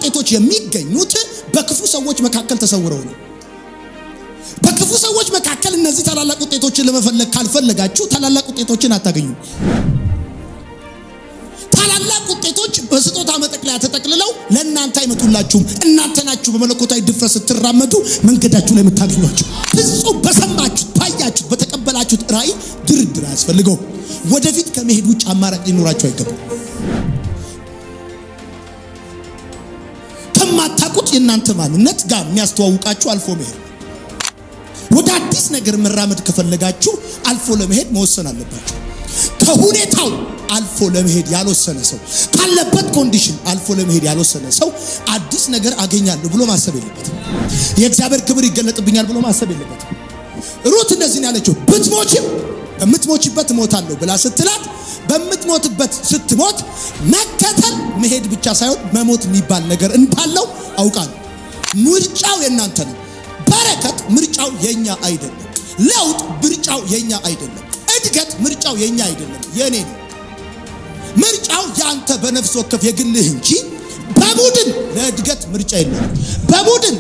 ውጤቶች የሚገኙት በክፉ ሰዎች መካከል ተሰውረው ነው። በክፉ ሰዎች መካከል እነዚህ ታላላቅ ውጤቶችን ለመፈለግ ካልፈለጋችሁ ታላላቅ ውጤቶችን አታገኙም። ታላላቅ ውጤቶች በስጦታ መጠቅለያ ተጠቅልለው ለእናንተ አይመጡላችሁም። እናንተ ናችሁ በመለኮታዊ ድፍረት ስትራመዱ መንገዳችሁ ላይ የምታገኟቸው። ፍጹም በሰማችሁት ባያችሁት በተቀበላችሁት ራእይ ድርድር አያስፈልገው። ወደፊት ከመሄድ ውጭ አማራጭ ሊኖራችሁ አይገባም። ከማታውቁት የእናንተ ማንነት ጋር የሚያስተዋውቃችሁ አልፎ መሄድ። ወደ አዲስ ነገር መራመድ ከፈለጋችሁ አልፎ ለመሄድ መወሰን አለባችሁ። ከሁኔታው አልፎ ለመሄድ ያልወሰነ ሰው፣ ካለበት ኮንዲሽን አልፎ ለመሄድ ያልወሰነ ሰው አዲስ ነገር አገኛለሁ ብሎ ማሰብ የለበትም። የእግዚአብሔር ክብር ይገለጥብኛል ብሎ ማሰብ የለበትም። ሩት እንደዚህ ነው ያለችው። ብትሞችም በምትሞችበት እሞታለሁ ብላ ስትላት በምትሞትበት ስትሞት መከተል መሄድ ብቻ ሳይሆን መሞት የሚባል ነገር እንዳለው አውቃለሁ። ምርጫው የእናንተ ነው። በረከት ምርጫው የኛ አይደለም። ለውጥ ምርጫው የኛ አይደለም። እድገት ምርጫው የኛ አይደለም፣ የኔ ነው። ምርጫው ያንተ በነፍስ ወከፍ የግልህ እንጂ በቡድን ለእድገት ምርጫ የለንም። በቡድን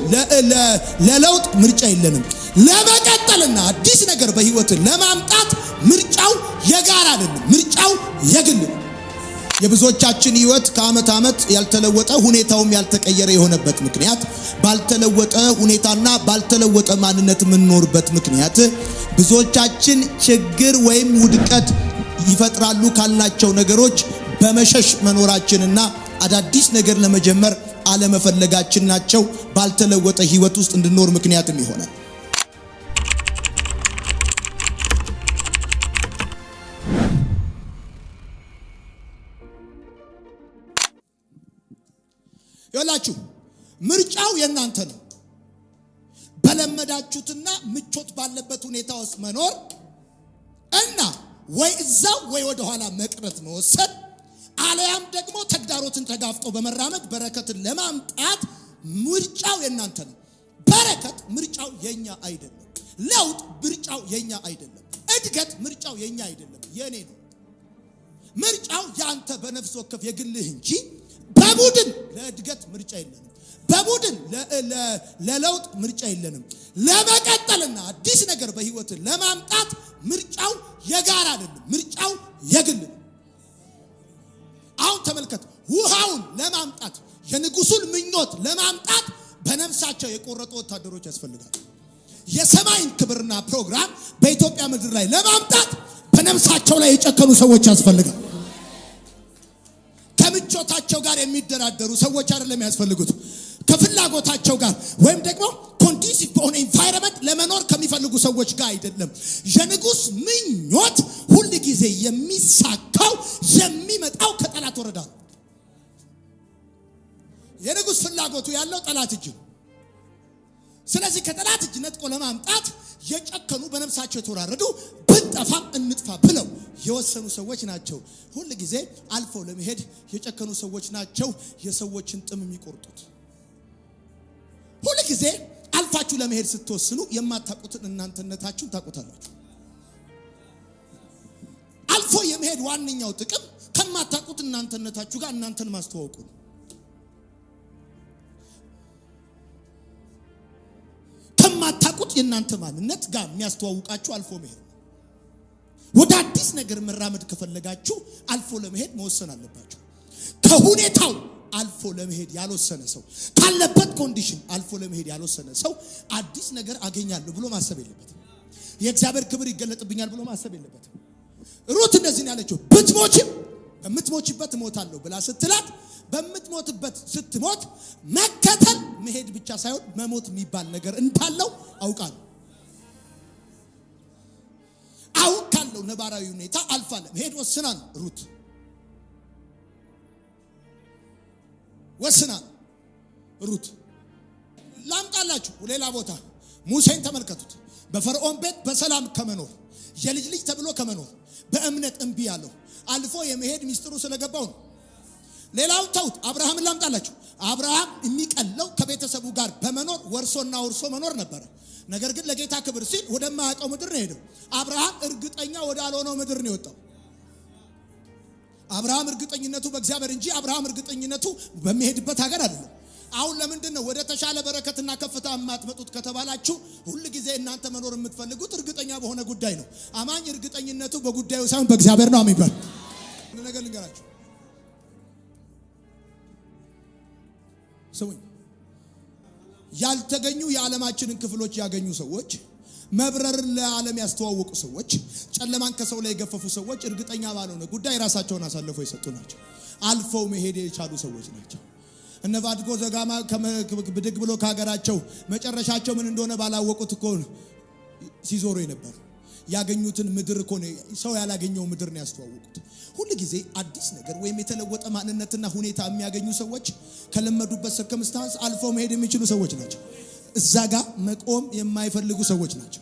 ለለውጥ ምርጫ የለንም። ለመቀጠልና አዲስ ነገር በህይወት ለማምጣት ምርጫው የጋራ አይደለም፣ ምርጫው የግል ነው። የብዙዎቻችን ህይወት ከአመት አመት ያልተለወጠ ሁኔታውም ያልተቀየረ የሆነበት ምክንያት ባልተለወጠ ሁኔታና ባልተለወጠ ማንነት የምንኖርበት ምክንያት ብዙዎቻችን ችግር ወይም ውድቀት ይፈጥራሉ ካልናቸው ነገሮች በመሸሽ መኖራችንና አዳዲስ ነገር ለመጀመር አለመፈለጋችን ናቸው። ባልተለወጠ ህይወት ውስጥ እንድንኖር ምክንያትም ይሆናል። ይላችሁ ምርጫው የእናንተ ነው። በለመዳችሁትና ምቾት ባለበት ሁኔታ ውስጥ መኖር እና ወይ እዛው ወይ ወደ ኋላ መቅረት መወሰን፣ አለያም ደግሞ ተግዳሮትን ተጋፍጦ በመራመድ በረከትን ለማምጣት ምርጫው የእናንተ ነው። በረከት ምርጫው የኛ አይደለም። ለውጥ ምርጫው የኛ አይደለም። እድገት ምርጫው የኛ አይደለም፣ የኔ ነው። ምርጫው ያንተ በነፍስ ወከፍ የግልህ እንጂ በቡድን ለእድገት ምርጫ የለንም። በቡድን ለለውጥ ምርጫ የለንም። ለመቀጠልና አዲስ ነገር በህይወት ለማምጣት ምርጫው የጋራ አይደለም፣ ምርጫው የግል ነው። አሁን ተመልከት፣ ውሃውን ለማምጣት የንጉሱን ምኞት ለማምጣት በነፍሳቸው የቆረጡ ወታደሮች ያስፈልጋሉ። የሰማይን ክብርና ፕሮግራም በኢትዮጵያ ምድር ላይ ለማምጣት በነፍሳቸው ላይ የጨከኑ ሰዎች ያስፈልጋሉ። ከምቾታቸው ጋር የሚደራደሩ ሰዎች አይደለም ያስፈልጉት። ከፍላጎታቸው ጋር ወይም ደግሞ ኮንዲሲቭ በሆነ ኢንቫይሮመንት ለመኖር ከሚፈልጉ ሰዎች ጋር አይደለም። የንጉስ ምኞት ሁሉ ጊዜ የሚሳካው የሚመጣው ከጠላት ወረዳ ነው። የንጉስ ፍላጎቱ ያለው ጠላት እጅ ነው። ስለዚህ ከጠላት እጅ ነጥቆ ለማምጣት የጨከኑ በነፍሳቸው የተወራረዱ ብንጠፋም እንጥፋ ብለው የወሰኑ ሰዎች ናቸው። ሁሉ ጊዜ አልፈው ለመሄድ የጨከኑ ሰዎች ናቸው የሰዎችን ጥም የሚቆርጡት። ሁሉ ጊዜ አልፋችሁ ለመሄድ ስትወስኑ የማታውቁትን እናንተነታችሁን ታውቁታላችሁ። አልፎ የመሄድ ዋነኛው ጥቅም ከማታውቁት እናንተነታችሁ ጋር እናንተን ማስተዋወቁ ነው። ከማታውቁት የእናንተ ማንነት ጋር የሚያስተዋውቃችሁ አልፎ መሄድ። ወደ አዲስ ነገር መራመድ ከፈለጋችሁ አልፎ ለመሄድ መወሰን አለባችሁ። ከሁኔታው አልፎ ለመሄድ ያልወሰነ ሰው፣ ካለበት ኮንዲሽን አልፎ ለመሄድ ያልወሰነ ሰው አዲስ ነገር አገኛለሁ ብሎ ማሰብ የለበትም። የእግዚአብሔር ክብር ይገለጥብኛል ብሎ ማሰብ የለበትም። ሩት እንደዚህ ነው ያለችው። ብትሞችም በምትሞችበት እሞታለሁ ብላ ስትላት በምትሞትበት ስትሞት መከተል መሄድ ብቻ ሳይሆን መሞት የሚባል ነገር እንዳለው አውቃለሁ። አሁን ካለው ነባራዊ ሁኔታ አልፋ ለመሄድ ወስና ነው ሩት ወስና ሩት። ላምጣላችሁ ሌላ ቦታ ሙሴን ተመልከቱት። በፈርዖን ቤት በሰላም ከመኖር የልጅ ልጅ ተብሎ ከመኖር በእምነት እንቢ ያለው አልፎ የመሄድ ሚስጥሩ ስለገባው ነው። ሌላው ተውት። አብርሃምን ላምጣላችሁ። አብርሃም የሚቀለው ከቤተሰቡ ጋር በመኖር ወርሶና ወርሶ መኖር ነበር። ነገር ግን ለጌታ ክብር ሲል ወደማያውቀው ምድር ነው ሄደው። አብርሃም እርግጠኛ ወዳልሆነው ምድር ነው የወጣው። አብርሃም እርግጠኝነቱ በእግዚአብሔር እንጂ አብርሃም እርግጠኝነቱ በሚሄድበት ሀገር አይደለም። አሁን ለምንድን ነው ወደ ተሻለ በረከትና ከፍታ የማትመጡት ከተባላችሁ ሁሉ ጊዜ እናንተ መኖር የምትፈልጉት እርግጠኛ በሆነ ጉዳይ ነው። አማኝ እርግጠኝነቱ በጉዳዩ ሳይሆን በእግዚአብሔር ነው የሚባል ነገር ልንገራችሁ። ሰውኝ ያልተገኙ የዓለማችንን ክፍሎች ያገኙ ሰዎች፣ መብረርን ለዓለም ያስተዋወቁ ሰዎች፣ ጨለማን ከሰው ላይ የገፈፉ ሰዎች እርግጠኛ ባልሆነ ጉዳይ ራሳቸውን አሳልፈው የሰጡ ናቸው። አልፈው መሄድ የቻሉ ሰዎች ናቸው። እነ ቫድጎ ዘጋማ ብድግ ብሎ ከሀገራቸው መጨረሻቸው ምን እንደሆነ ባላወቁት እኮ ሲዞሩ የነበሩ ያገኙትን ምድር እኮ ሰው ያላገኘው ምድር ነው ያስተዋወቁት። ሁሉ ጊዜ አዲስ ነገር ወይም የተለወጠ ማንነትና ሁኔታ የሚያገኙ ሰዎች ከለመዱበት ሰርከምስታንስ አልፈው መሄድ የሚችሉ ሰዎች ናቸው። እዛ ጋር መቆም የማይፈልጉ ሰዎች ናቸው።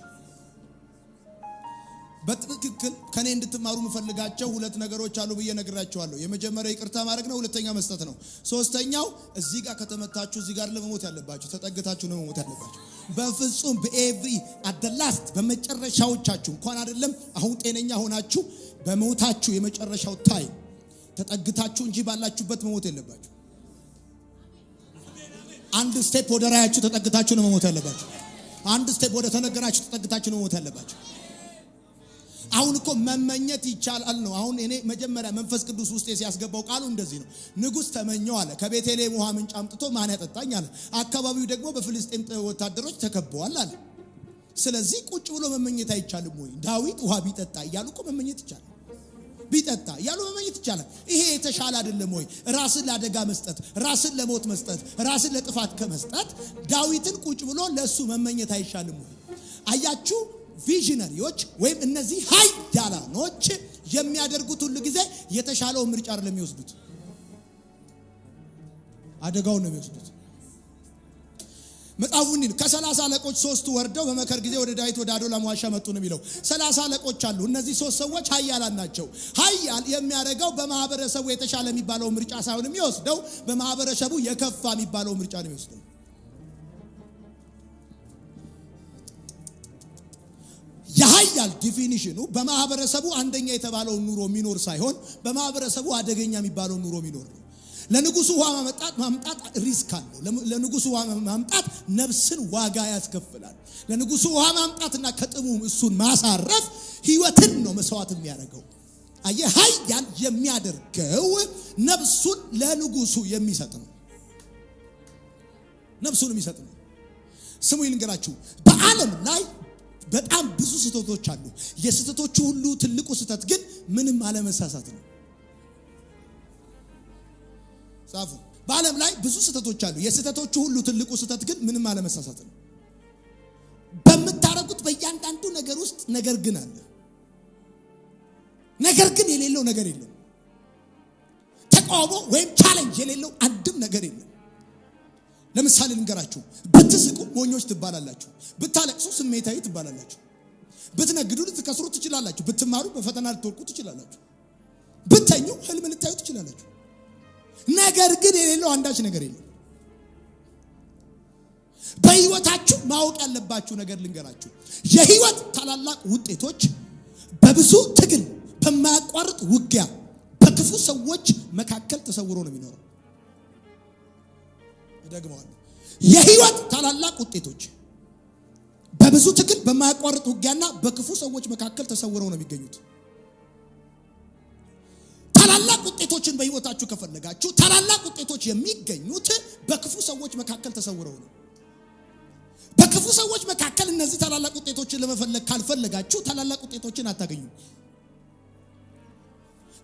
በትክክል ከኔ እንድትማሩ የምፈልጋቸው ሁለት ነገሮች አሉ ብዬ ነግራችኋለሁ። የመጀመሪያው ይቅርታ ማድረግ ነው። ሁለተኛ መስጠት ነው። ሶስተኛው እዚህ ጋር ከተመታችሁ እዚህ ጋር ለመሞት ያለባችሁ ተጠግታችሁ ነው መሞት ያለባችሁ። በፍጹም በኤቭሪ አደላስት በመጨረሻዎቻችሁ እንኳን አይደለም አሁን ጤነኛ ሆናችሁ በሞታችሁ የመጨረሻው ታይም ተጠግታችሁ እንጂ ባላችሁበት መሞት የለባችሁ። አንድ ስቴፕ ወደ ራያችሁ ተጠግታችሁ ነው መሞት ያለባችሁ። አንድ ስቴፕ ወደ ተነገራችሁ ተጠግታችሁ ነው መሞት ያለባችሁ። አሁን እኮ መመኘት ይቻላል ነው። አሁን እኔ መጀመሪያ መንፈስ ቅዱስ ውስጥ ሲያስገባው ቃሉ እንደዚህ ነው። ንጉስ ተመኘው አለ። ከቤተልሔም ውሃ ምንጭ አምጥቶ ማን ያጠጣኝ አለ። አካባቢው ደግሞ በፍልስጤም ወታደሮች ተከበዋል አለ። ስለዚህ ቁጭ ብሎ መመኘት አይቻልም ወይ? ዳዊት ውሃ ቢጠጣ እያሉ እኮ መመኘት ይቻላል። ቢጠጣ እያሉ መመኘት ይቻላል። ይሄ የተሻለ አይደለም ወይ? ራስን ለአደጋ መስጠት፣ ራስን ለሞት መስጠት፣ ራስን ለጥፋት ከመስጠት ዳዊትን ቁጭ ብሎ ለሱ መመኘት አይሻልም ወይ? አያችሁ ቪዥነሪዎች ወይም እነዚህ ኃያላኖች የሚያደርጉት ሁሉ ጊዜ የተሻለው ምርጫ አይደለም የሚወስዱት፣ አደጋውን ነው የሚወስዱት። መጽሐፉን ከ30 አለቆች 3 ወርደው በመከር ጊዜ ወደ ዳዊት ወደ አዶላም ዋሻ መጡ ነው የሚለው። 30 አለቆች አሉ። እነዚህ 3 ሰዎች ኃያላን ናቸው። ኃያል የሚያደርገው በማህበረሰቡ የተሻለ የሚባለው ምርጫ ሳይሆን የሚወስደው በማህበረሰቡ የከፋ የሚባለው ምርጫ ነው የሚወስደው። የኃያል ዲፊኒሽኑ በማህበረሰቡ አንደኛ የተባለው ኑሮ የሚኖር ሳይሆን በማህበረሰቡ አደገኛ የሚባለው ኑሮ የሚኖር ነው። ለንጉሱ ውሃ ማምጣት ሪስክ አለው። ለንጉሱ ውሃ ማምጣት ነፍስን ዋጋ ያስከፍላል። ለንጉሱ ውሃ ማምጣትና ከጥሙ እሱን ማሳረፍ ህይወትን ነው መስዋዕት የሚያደርገው። አየህ፣ ኃያል የሚያደርገው ነፍሱን ለንጉሱ የሚሰጥ ነው። ነፍሱን የሚሰጥ ነው። ስሙ ይልንገራችሁ፣ በዓለም ላይ በጣም ብዙ ስህተቶች አሉ። የስህተቶቹ ሁሉ ትልቁ ስህተት ግን ምንም አለመሳሳት ነው። ጻፉ። በዓለም ላይ ብዙ ስህተቶች አሉ። የስህተቶቹ ሁሉ ትልቁ ስህተት ግን ምንም አለመሳሳት ነው። በምታረጉት በእያንዳንዱ ነገር ውስጥ ነገር ግን አለ። ነገር ግን የሌለው ነገር የለም። ተቃውሞ ወይም ቻሌንጅ የሌለው አንድም ነገር የለም። ለምሳሌ ልንገራችሁ፣ ብትስቁ ሞኞች ትባላላችሁ፣ ብታለቅሱ ስሜታዊ ትባላላችሁ፣ ብትነግዱ ልትከስሩ ትችላላችሁ፣ ብትማሩ በፈተና ልትወድቁ ትችላላችሁ፣ ብትተኙ ህልም ልታዩ ትችላላችሁ። ነገር ግን የሌለው አንዳች ነገር የለም። በህይወታችሁ ማወቅ ያለባችሁ ነገር ልንገራችሁ፣ የህይወት ታላላቅ ውጤቶች በብዙ ትግል፣ በማያቋርጥ ውጊያ፣ በክፉ ሰዎች መካከል ተሰውሮ ነው የሚኖረው። ደግመዋለሁ። የህይወት ታላላቅ ውጤቶች በብዙ ትግል፣ በማያቋርጥ ውጊያና በክፉ ሰዎች መካከል ተሰውረው ነው የሚገኙት። ታላላቅ ውጤቶችን በህይወታችሁ ከፈለጋችሁ ታላላቅ ውጤቶች የሚገኙት በክፉ ሰዎች መካከል ተሰውረው ነው። በክፉ ሰዎች መካከል እነዚህ ታላላቅ ውጤቶችን ለመፈለግ ካልፈለጋችሁ ታላላቅ ውጤቶችን አታገኙም።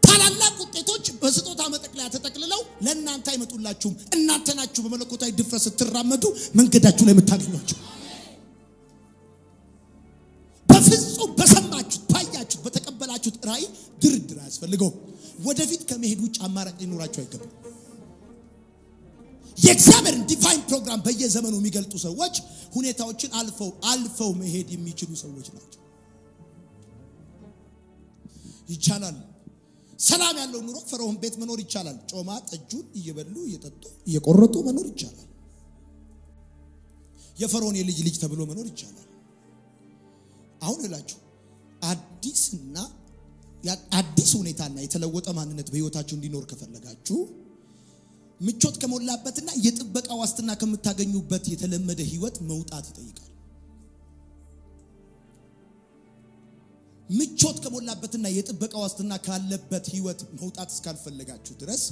ታላላቅ ውጤቶች በስጦታ መጠቅለያ ተጠቅልለው ለእናንተ አይመጡላችሁም። እናንተ ናችሁ በመለኮታዊ ድፍረት ስትራመዱ መንገዳችሁ ላይ የምታገኟቸው። በፍጹም በሰማችሁት፣ ባያችሁት፣ በተቀበላችሁት ራእይ ድርድር አያስፈልገውም። ወደፊት ከመሄድ ውጭ አማራጭ ሊኖራችሁ አይገባም። የእግዚአብሔርን ዲቫይን ፕሮግራም በየዘመኑ የሚገልጡ ሰዎች ሁኔታዎችን አልፈው መሄድ የሚችሉ ሰዎች ናቸው። ይቻላል። ሰላም ያለው ኑሮ ፈርዖን ቤት መኖር ይቻላል። ጮማ ጠጁን እየበሉ እየጠጡ እየቆረጡ መኖር ይቻላል። የፈርዖን የልጅ ልጅ ተብሎ መኖር ይቻላል። አሁን እላችሁ አዲስ ሁኔታና የተለወጠ ማንነት በህይወታችሁ እንዲኖር ከፈለጋችሁ ምቾት ከሞላበትና የጥበቃ ዋስትና ከምታገኙበት የተለመደ ህይወት መውጣት ይጠይቃል። ምቾት ከሞላበትና የጥበቃ ዋስትና ካለበት ህይወት መውጣት እስካልፈለጋችሁ ድረስ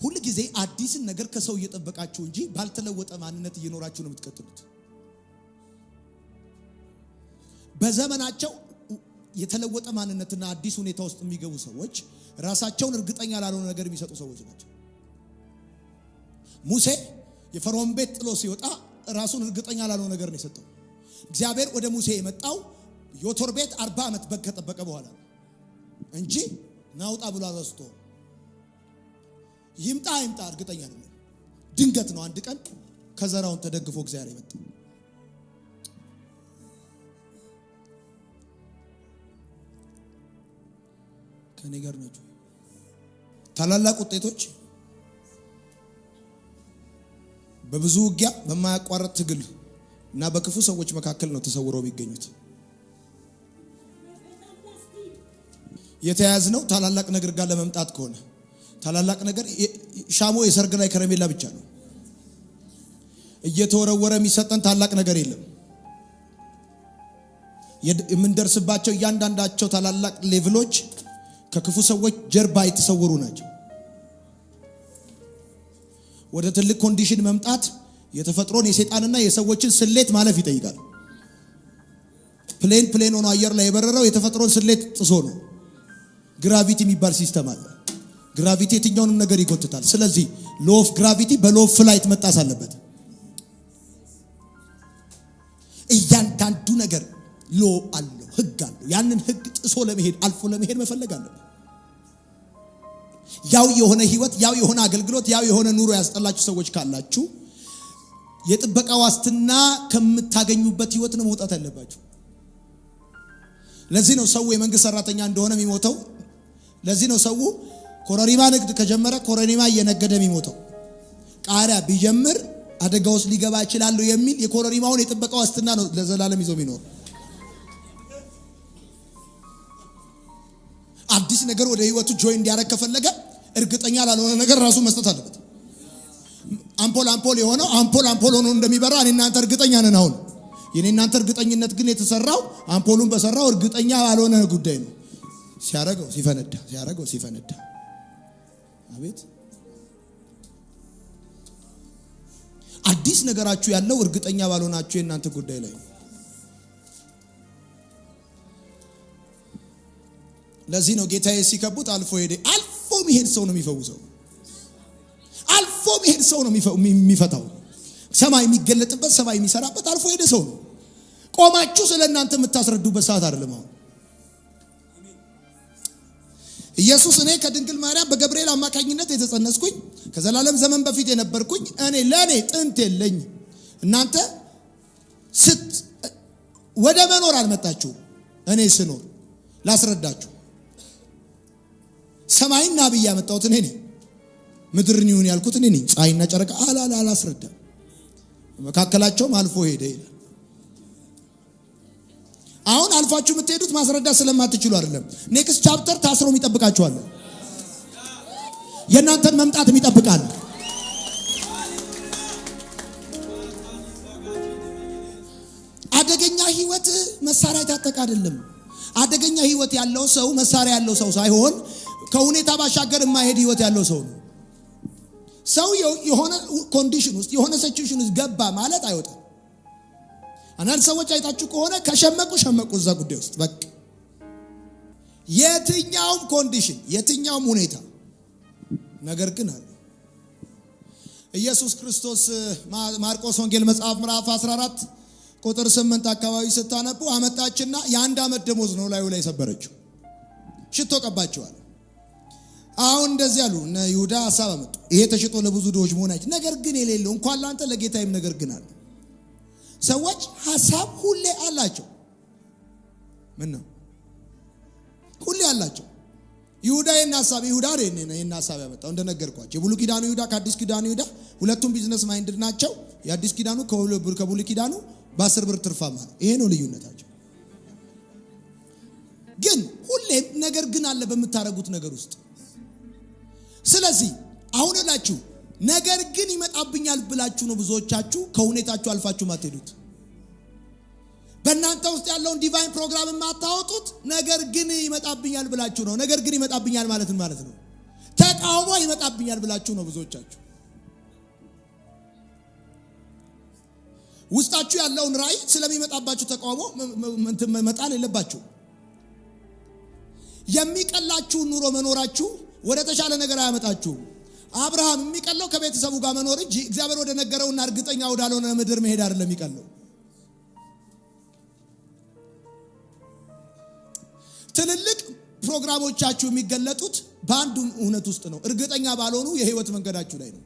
ሁሉ ጊዜ አዲስን ነገር ከሰው እየጠበቃችሁ እንጂ ባልተለወጠ ማንነት እየኖራችሁ ነው የምትቀጥሉት። በዘመናቸው የተለወጠ ማንነትና አዲስ ሁኔታ ውስጥ የሚገቡ ሰዎች ራሳቸውን እርግጠኛ ላልሆነ ነገር የሚሰጡ ሰዎች ናቸው። ሙሴ የፈርዖን ቤት ጥሎ ሲወጣ ራሱን እርግጠኛ ላልሆነ ነገር ነው የሰጠው። እግዚአብሔር ወደ ሙሴ የመጣው ዮቶር ቤት 40 ዓመት በግ ከጠበቀ በኋላ እንጂ ናውጣ ብሎ አዘዝቶ ይምጣ እርግጠኛ ነው። ድንገት ነው አንድ ቀን ከዘራውን ተደግፎ እግዚአብሔር የመጣው። ከኔ ጋር ናችሁ? ታላላቅ ውጤቶች በብዙ ውጊያ በማያቋርጥ ትግል እና በክፉ ሰዎች መካከል ነው ተሰውረው የሚገኙት። የተያዝነው ታላላቅ ነገር ጋር ለመምጣት ከሆነ ታላላቅ ነገር ሻሞ የሰርግ ላይ ከረሜላ ብቻ ነው። እየተወረወረ የሚሰጠን ታላቅ ነገር የለም። የምንደርስባቸው እያንዳንዳቸው ታላላቅ ሌቭሎች ከክፉ ሰዎች ጀርባ የተሰወሩ ናቸው። ወደ ትልቅ ኮንዲሽን መምጣት የተፈጥሮን የሰይጣንና የሰዎችን ስሌት ማለፍ ይጠይቃል። ፕሌን ሆኖ አየር ላይ የበረረው የተፈጥሮን ስሌት ጥሶ ነው። ግራቪቲ የሚባል ሲስተም አለ። ግራቪቲ የትኛውንም ነገር ይጎትታል። ስለዚህ ሎ ኦፍ ግራቪቲ በሎ ኦፍ ፍላይት መጣስ አለበት። እያንዳንዱ ነገር ሎ አለው፣ ህግ አለው። ያንን ህግ ጥሶ ለመሄድ አልፎ ለመሄድ መፈለግ አለበት። ያው የሆነ ህይወት፣ ያው የሆነ አገልግሎት፣ ያው የሆነ ኑሮ ያስጠላችሁ ሰዎች ካላችሁ የጥበቃ ዋስትና ከምታገኙበት ህይወት ነው መውጣት ያለባችሁ። ለዚህ ነው ሰው የመንግስት ሰራተኛ እንደሆነ የሚሞተው። ለዚህ ነው ሰው ኮረሪማ ንግድ ከጀመረ ኮረሪማ እየነገደ የሚሞተው። ቃሪያ ቢጀምር አደጋ ውስጥ ሊገባ ይችላል የሚል የኮረሪማውን የጥበቃ ዋስትና ነው ለዘላለም ይዞ የሚኖር። አዲስ ነገር ወደ ህይወቱ ጆይን እንዲያረግ ከፈለገ እርግጠኛ ላልሆነ ነገር ራሱ መስጠት አለበት። አምፖል የሆነው አምፖል ሆኖ እንደሚበራ እኔ እናንተ እርግጠኛ ነን። አሁን የኔ እናንተ እርግጠኝነት ግን የተሰራው አምፖሉን በሰራው እርግጠኛ ያልሆነ ጉዳይ ነው። ሲያረገው ሲፈነዳ አቤት! አዲስ ነገራችሁ ያለው እርግጠኛ ባልሆናችሁ የእናንተ ጉዳይ ላይ ነው። ለዚህ ነው ጌታዬ ሲከቡት አልፎ ሄደ። አልፎ መሄድ ሰው ነው የሚፈውሰው። አልፎ መሄድ ሰው ነው የሚፈታው። ሰማይ የሚገለጥበት ሰማይ የሚሰራበት አልፎ ሄደ ሰው ነው። ቆማችሁ ስለእናንተ የምታስረዱበት ሰዓት አይደለም። አሁን ኢየሱስ እኔ ከድንግል ማርያም በገብርኤል አማካኝነት የተጸነስኩኝ ከዘላለም ዘመን በፊት የነበርኩኝ ለኔ ጥንት የለኝ። እናንተ ወደ መኖር አልመጣችሁ። እኔ ስኖር ላስረዳችሁ። ሰማይና አብይ ያመጣሁት እኔ ነኝ። ምድርን ይሁን ያልኩት እኔ ነኝ። ፀሐይና ጨረቃ አላስረዳ። መካከላቸውም አልፎ ሄደ ይላል። አሁን አልፋችሁ የምትሄዱት ማስረዳት ስለማትችሉ አይደለም። ኔክስት ቻፕተር ታስሮ የሚጠብቃችኋል። የእናንተን መምጣት የሚጠብቃል። አደገኛ ህይወት መሳሪያ ታጠቅ አይደለም። አደገኛ ህይወት ያለው ሰው መሳሪያ ያለው ሰው ሳይሆን ከሁኔታ ባሻገር የማይሄድ ህይወት ያለው ሰው ነው። ሰው የሆነ ኮንዲሽን ውስጥ የሆነ ሲቹዌሽን ውስጥ ገባ ማለት አይወጣም። አንዳንድ ሰዎች አይታችሁ ከሆነ ከሸመቁ እዛ ጉዳይ ውስጥ በቃ የትኛውም ኮንዲሽን የትኛውም ሁኔታ ነገር ግን አለ። ኢየሱስ ክርስቶስ ማርቆስ ወንጌል መጽሐፍ ምዕራፍ 14 ቁጥር 8 አካባቢ ስታነቡ አመጣችና የአንድ ዓመት ደሞዝ ነው ላዩ ላይ ሰበረችው። ሽቶ ቀባቸዋል። አሁን እንደዚህ ያሉ እነ ይሁዳ ሐሳብ አመጡ። ይሄ ተሽጦ ለብዙ ድሆች መሆናች ነገር ግን የሌለው እንኳን ላንተ ለጌታዬም ነገር ግን አለ። ሰዎች ሐሳብ ሁሌ አላቸው። ምን ነው ሁሌ አላቸው። ይሁዳ ይሁዳ ሐሳብ ያመጣው እንደነገርኳችሁ የብሉይ ኪዳኑ ይሁዳ ከአዲስ ኪዳኑ ይሁዳ ሁለቱም ቢዝነስ ማይንድድ ናቸው። የአዲስ ኪዳኑ ከብሉይ ኪዳኑ በ10 ብር ትርፋማ ነው። ይሄ ነው ልዩነታቸው። ግን ሁሌም ነገር ግን አለ በምታረጉት ነገር ውስጥ። ስለዚህ አሁን እላችሁ ነገር ግን ይመጣብኛል ብላችሁ ነው ብዙዎቻችሁ ከሁኔታችሁ አልፋችሁ ማትሄዱት። በእናንተ ውስጥ ያለውን ዲቫይን ፕሮግራም የማታወጡት ነገር ግን ይመጣብኛል ብላችሁ ነው። ነገር ግን ይመጣብኛል ማለት ነው ተቃውሞ ይመጣብኛል ብላችሁ ነው ብዙዎቻችሁ። ውስጣችሁ ያለውን ራእይ ስለሚመጣባችሁ ተቃውሞ መጣል የለባችሁ። የሚቀላችሁ ኑሮ መኖራችሁ ወደ ተሻለ ነገር አያመጣችሁ። አብርሃም የሚቀለው ከቤተሰቡ ጋር መኖር እንጂ እግዚአብሔር ወደ ነገረውና እርግጠኛ ወዳልሆነ ምድር መሄድ አይደለም የሚቀለው። ትልልቅ ፕሮግራሞቻችሁ የሚገለጡት በአንዱ እውነት ውስጥ ነው። እርግጠኛ ባልሆኑ የህይወት መንገዳችሁ ላይ ነው።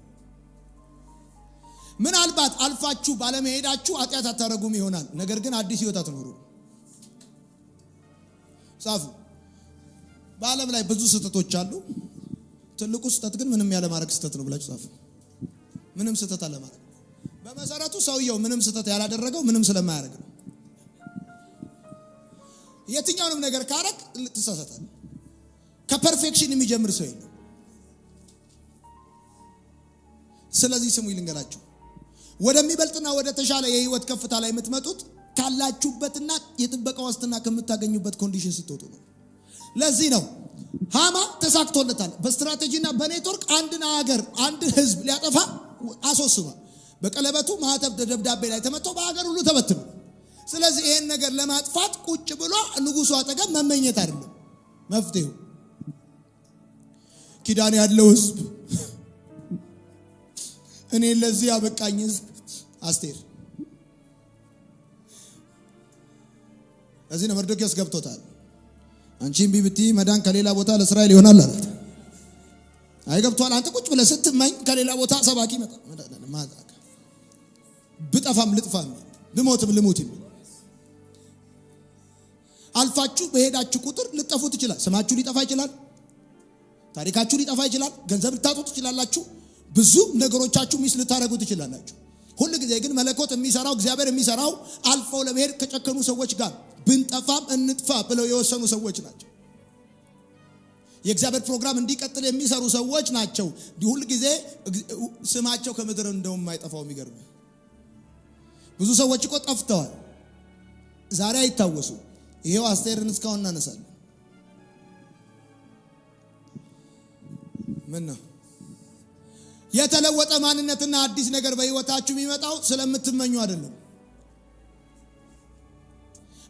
ምናልባት አልፋችሁ ባለመሄዳችሁ ኃጢአት አታረጉም ይሆናል። ነገር ግን አዲስ ህይወት አትኖሩ። ጻፉ። በዓለም ላይ ብዙ ስህተቶች አሉ። ትልቁ ስህተት ግን ምንም ያለ ማድረግ ስህተት ነው ብላችሁ ጻፉ። ምንም ስህተት አለ ማለት በመሰረቱ ሰውየው ምንም ስህተት ያላደረገው ምንም ስለማያደርግ ነው። የትኛውንም ነገር ካረክ ትሳሳታል። ከፐርፌክሽን የሚጀምር ሰው የለም። ስለዚህ ስሙ ይልንገራችሁ፣ ወደሚበልጥና ወደ ተሻለ የህይወት ከፍታ ላይ የምትመጡት ካላችሁበትና የጥበቃ ዋስትና ከምታገኙበት ኮንዲሽን ስትወጡ ነው። ለዚህ ነው ሃማ ተሳክቶለታል። በስትራቴጂና በኔትወርክ አንድን ሀገር አንድ ህዝብ ሊያጠፋ አስወስኗል። በቀለበቱ ማህተብ ደብዳቤ ላይ ተመቶ በሀገር ሁሉ ተበትኖ። ስለዚህ ይሄን ነገር ለማጥፋት ቁጭ ብሎ ንጉሱ አጠገብ መመኘት አይደለም መፍትሄው። ኪዳን ያለው ህዝብ፣ እኔ ለዚህ ያበቃኝ ህዝብ አስቴር። ለዚህ ነው መርዶክዮስ ገብቶታል። አንቺም ቢብቲ መዳን ከሌላ ቦታ ለእስራኤል ይሆናል አላት። አይገብቷል። አንተ ቁጭ ብለህ ስትመኝ ከሌላ ቦታ ሰባኪ መጣ ማዛቅ ብጠፋም ልጥፋም ብሞትም ልሙትም። አልፋችሁ በሄዳችሁ ቁጥር ልጠፉት ይችላል። ስማችሁ ሊጠፋ ይችላል። ታሪካችሁ ሊጠፋ ይችላል። ገንዘብ ልታጡ ትችላላችሁ። ብዙ ነገሮቻችሁ ሚስ ልታረጉ ትችላላችሁ። ሁሉ ጊዜ ግን መለኮት የሚሰራው እግዚአብሔር የሚሰራው አልፈው ለመሄድ ከጨከኑ ሰዎች ጋር ብንጠፋም እንጥፋ ብለው የወሰኑ ሰዎች ናቸው። የእግዚአብሔር ፕሮግራም እንዲቀጥል የሚሰሩ ሰዎች ናቸው። ሁሉ ጊዜ ስማቸው ከምድር እንደውም የማይጠፋው። የሚገርም ብዙ ሰዎች እኮ ጠፍተዋል፣ ዛሬ አይታወሱ። ይሄው አስቴርን እስካሁን እናነሳለን። ምን ነው የተለወጠ ማንነትና አዲስ ነገር በህይወታችሁ የሚመጣው ስለምትመኙ አይደለም።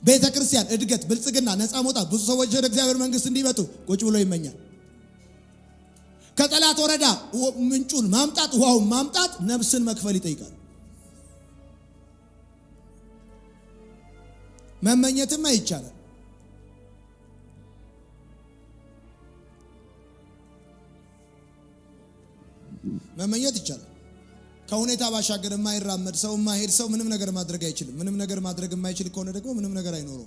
ቤተ ክርስቲያን እድገት፣ ብልጽግና፣ ነፃ መውጣት፣ ብዙ ሰዎች ወደ እግዚአብሔር መንግስት እንዲመጡ ቁጭ ብሎ ይመኛል። ከጠላት ወረዳ ምንጩን ማምጣት፣ ውሃውን ማምጣት ነፍስን መክፈል ይጠይቃል። መመኘትም አይቻልም። መመኘት ይቻላል። ከሁኔታ ባሻገር የማይራመድ ሰው፣ የማይሄድ ሰው ምንም ነገር ማድረግ አይችልም። ምንም ነገር ማድረግ የማይችል ከሆነ ደግሞ ምንም ነገር አይኖረው።